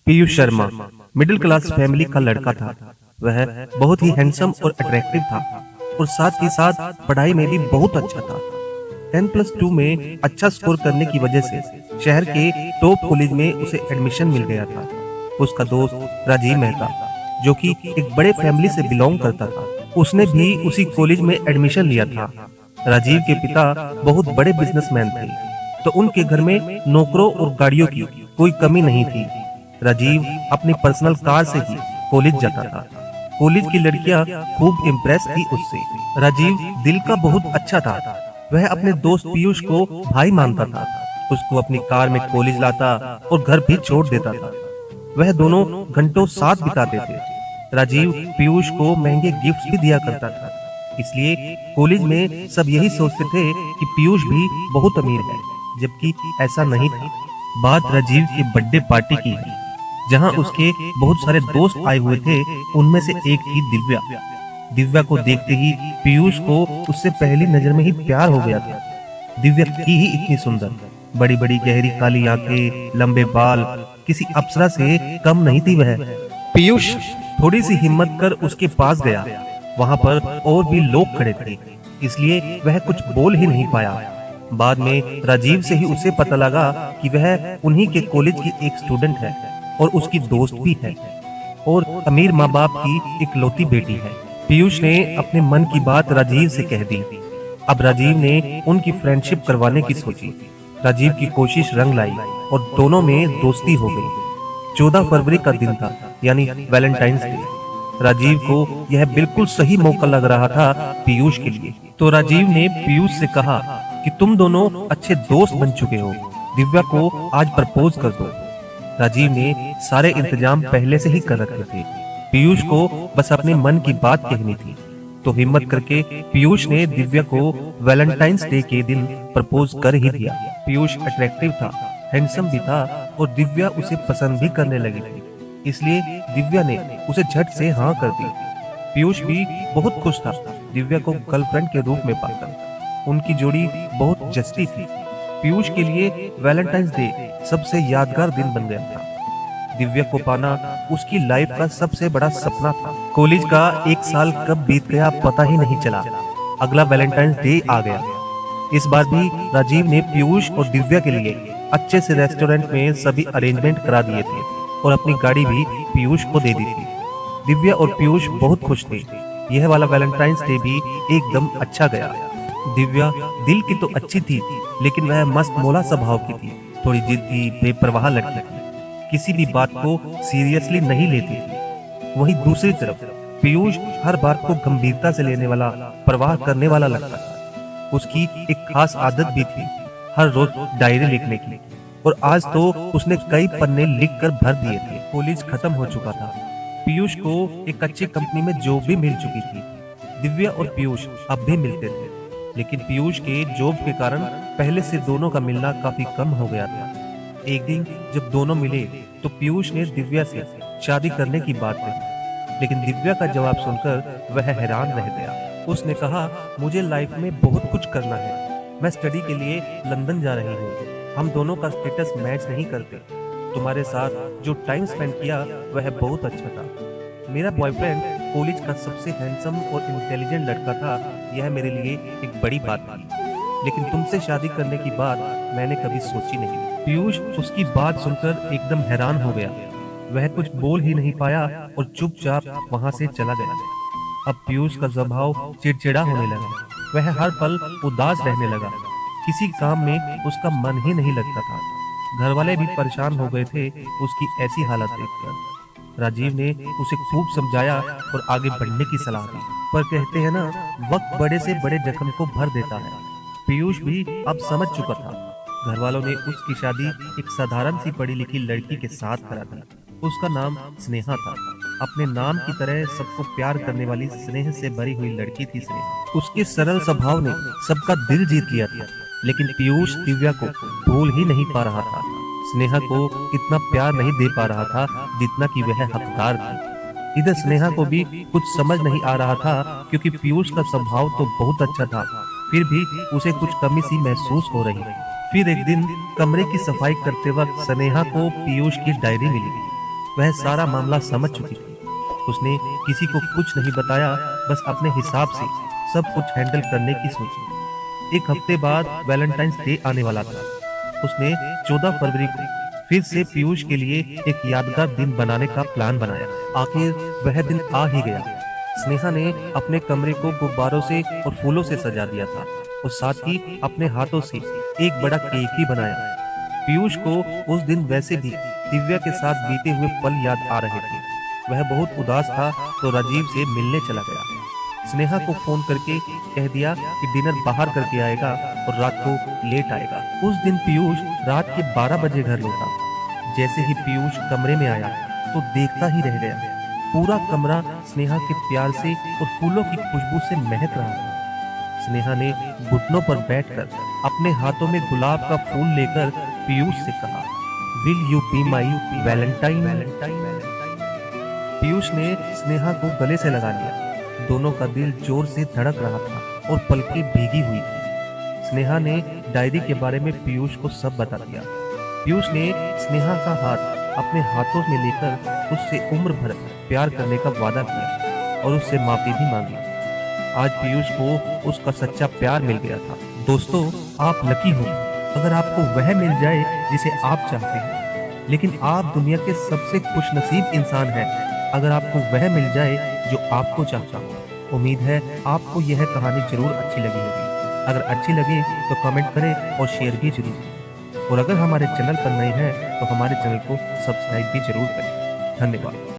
Piyush Sharma middle class family का लड़का था। वह बहुत ही हैंडसम और अट्रैक्टिव था और साथ ही साथ पढ़ाई में भी बहुत अच्छा था। 10+2 में अच्छा स्कोर करने की वजह से शहर के टॉप कॉलेज में उसे एडमिशन मिल गया था। उसका दोस्त राजीव मेहता, जो कि एक बड़े फैमिली से बिलोंग करता था, उसने भी उसी कॉलेज में एडमिशन लिया था। राजीव के पिता बहुत बड़े बिजनेसमैन थे, तो उनके घर में नौकरों और गाड़ियों की कोई कमी नहीं थी। राजीव अपनी पर्सनल कार से ही कॉलेज जाता था। कॉलेज की लड़कियां खूब इम्प्रेस थी उससे। राजीव दिल का बहुत अच्छा था। वह अपने दोस्त पीयूष को भाई मानता था। उसको अपनी कार में कॉलेज लाता और घर भी छोड़ देता था। वह दोनों घंटों साथ बिताते थे। राजीव पीयूष को महंगे गिफ्ट्स भी दिया करता था। इसलिए कॉलेज में सब यही सोचते थे कि पीयूष भी बहुत अमीर है, जबकि ऐसा नहीं था। बात राजीव की बर्थडे पार्टी की है, जहां उसके बहुत सारे दोस्त आए हुए थे। उनमें से एक थी दिव्या। दिव्या को देखते ही पीयूष को उससे पहली नजर में ही प्यार हो गया था। दिव्या थी ही इतनी सुंदर, बड़ी बड़ी गहरी काली आंखें, लंबे बाल, किसी अप्सरा से कम नहीं थी वह। पीयूष थोड़ी सी हिम्मत कर उसके पास गया। वहां पर और भी लोग खड़े थे, इसलिए वह कुछ बोल ही नहीं पाया। बाद में राजीव से ही उसे पता लगा कि वह उन्हीं के कॉलेज की एक स्टूडेंट है और उसकी दोस्त भी है और अमीर माँ बाप की इकलौती बेटी है। पीयूष ने अपने मन की बात राजीव से कह दी। अब राजीव ने उनकी फ्रेंडशिप करवाने की सोची। राजीव की कोशिश रंग लाई और दोनों में दोस्ती हो गई। 14 फरवरी का दिन था, यानी वैलेंटाइंस डे। राजीव को यह बिल्कुल सही मौका लग रहा था पीयूष के लिए। तो राजीव ने पीयूष से कहा कि तुम दोनों अच्छे दोस्त बन चुके हो, दिव्या को आज प्रपोज कर दो। राजीव ने सारे इंतजाम पहले से ही कर रखे थे। पीयूष को बस अपने मन की बात कहनी थी। तो हिम्मत करके पीयूष ने दिव्या को वैलेंटाइंस डे के दिन प्रपोज कर ही दिया। पीयूष अट्रैक्टिव था, हैंडसम भी था और दिव्या उसे पसंद भी करने लगी थी। इसलिए दिव्या ने उसे झट से हाँ कर दी। पीयूष भी बहुत खुश था दिव्या को गर्लफ्रेंड के रूप में पाकर। उनकी जोड़ी बहुत जचती थी। पीयूष के लिए वैलेंटाइंस डे सबसे यादगार दिन बन गया था। दिव्या को पाना उसकी लाइफ का सबसे बड़ा सपना था। कॉलेज का एक साल कब बीत गया पता ही नहीं चला। अगला वैलेंटाइंस डे आ गया। इस बार भी राजीव ने पीयूष और दिव्या के लिए अच्छे से रेस्टोरेंट में सभी अरेंजमेंट करा दिए थे और अपनी गाड़ी भी पीयूष को दे दी थी। दिव्या और पीयूष बहुत खुश थे। यह वाला वैलेंटाइंस डे भी एकदम अच्छा गया। दिव्या दिल की तो अच्छी थी, लेकिन वह मस्त मौला स्वभाव की थी। थोड़ी जिद्दी, बेपरवाह लड़की थी, किसी भी बात को सीरियसली नहीं लेती थी। वहीं दूसरी तरफ पीयूष हर बात को गंभीरता से लेने वाला, परवाह करने वाला लगता था। उसकी एक खास आदत भी थी, हर रोज डायरी लिखने की, और आज तो उसने कई पन्ने लिखकर भर दिए थे। कॉलेज खत्म हो चुका था। पीयूष को एक अच्छी कंपनी में जॉब भी मिल चुकी थी। दिव्या और पीयूष अब भी मिलते थे, लेकिन पीयूष के जॉब के कारण पहले से दोनों का मिलना काफी कम हो गया था। एक दिन जब दोनों मिले तो पीयूष ने दिव्या से शादी करने की बात कही, लेकिन दिव्या का जवाब सुनकर वह हैरान रह गया। उसने कहा, मुझे लाइफ में बहुत कुछ करना है। मैं स्टडी के लिए लंदन जा रही हूँ। हम दोनों का स्टेटस मैच नहीं करते। तुम्हारे साथ जो टाइम स्पेंड किया वह बहुत अच्छा था। मेरा बॉयफ्रेंड कॉलेज का सबसे हैंडसम और इंटेलिजेंट लड़का था। यह मेरे लिए एक बड़ी बात थी, लेकिन तुमसे शादी करने की बात मैंने कभी सोची नहीं। पीयूष उसकी बात सुनकर एकदम हैरान हो गया। वह कुछ बोल ही नहीं पाया और चुपचाप वहां से चला गया। अब पीयूष का स्वभाव चिड़चिड़ा होने लगा। वह हर पल उदास रहने लगा। किसी काम में उसका मन ही नहीं लगता था। घर वाले भी परेशान हो गए थे उसकी ऐसी हालत देखकर। राजीव ने उसे खूब समझाया और आगे बढ़ने की सलाह दी, पर कहते हैं ना, वक्त बड़े से बड़े जख्म को भर देता है। पीयूष भी अब समझ चुका था। घर वालों ने उसकी शादी एक साधारण सी पढ़ी लिखी लड़की के साथ करा दी। उसका नाम स्नेहा था। अपने नाम की तरह सबको प्यार करने वाली स्नेह से भरी हुई लड़की थी स्नेहा। उसके सरल स्वभाव ने सबका दिल जीत लिया था, लेकिन पीयूष दिव्या को भूल ही नहीं पा रहा था। स्नेहा को इतना प्यार नहीं दे पा रहा था जितना कि वह हकदार थी। इधर स्नेहा को भी कुछ समझ नहीं आ रहा था, क्योंकि पीयूष का स्वभाव तो बहुत अच्छा था, फिर भी उसे कुछ कमी सी महसूस हो रही। फिर एक दिन कमरे की सफाई करते वक्त स्नेहा को पीयूष की डायरी मिली। वह सारा मामला समझ चुकी थी। उसने किसी को कुछ नहीं बताया, बस अपने हिसाब से सब कुछ हैंडल करने की सोची। एक हफ्ते बाद वैलेंटाइंस डे आने वाला था। उसने 14 फरवरी को फिर से पीयूष के लिए एक यादगार दिन बनाने का प्लान बनाया। आखिर वह दिन आ ही गया। स्नेहा ने अपने कमरे को गुब्बारों से और फूलों से सजा दिया था और साथ ही अपने हाथों से एक बड़ा केक भी बनाया। पीयूष को उस दिन वैसे भी दिव्या के साथ बीते हुए पल याद आ रहे थे। वह बहुत उदास था तो राजीव से मिलने चला गया। स्नेहा को फोन करके कह दिया कि डिनर बाहर करके आएगा और रात को लेट आएगा। उस दिन पीयूष रात के 12 बजे घर लौटा। जैसे ही पीयूष कमरे में आया तो देखता ही रह गया। पूरा कमरा स्नेहा के प्यार से और फूलों की खुशबू से महक रहा था। स्नेहा ने घुटनों पर बैठकर अपने हाथों में गुलाब का फूल लेकर पीयूष से कहा, will you be my Valentine. Piyush ने स्नेहा को गले से लगा लिया। दोनों का दिल जोर से धड़क रहा था और पलकें भीगी हुई थी। स्नेहा ने डायरी के बारे में पीयूष को सब बता दिया। पीयूष ने स्नेहा का हाथ अपने हाथों में लेकर उससे उम्र भर प्यार करने का वादा किया और उससे माफी भी मांगी। आज पीयूष को उसका सच्चा प्यार मिल गया था। दोस्तों, आप लकी हो अगर आपको वह मिल जाए जिसे आप चाहते हैं, लेकिन आप दुनिया के सबसे खुशनसीब इंसान हैं अगर आपको वह मिल जाए जो आपको चाहता हो। उम्मीद है आपको यह कहानी जरूर अच्छी लगी होगी। अगर अच्छी लगे तो कमेंट करें और शेयर भी जरूर करें। और अगर हमारे चैनल पर नए हैं तो हमारे चैनल को सब्सक्राइब भी जरूर करें। धन्यवाद।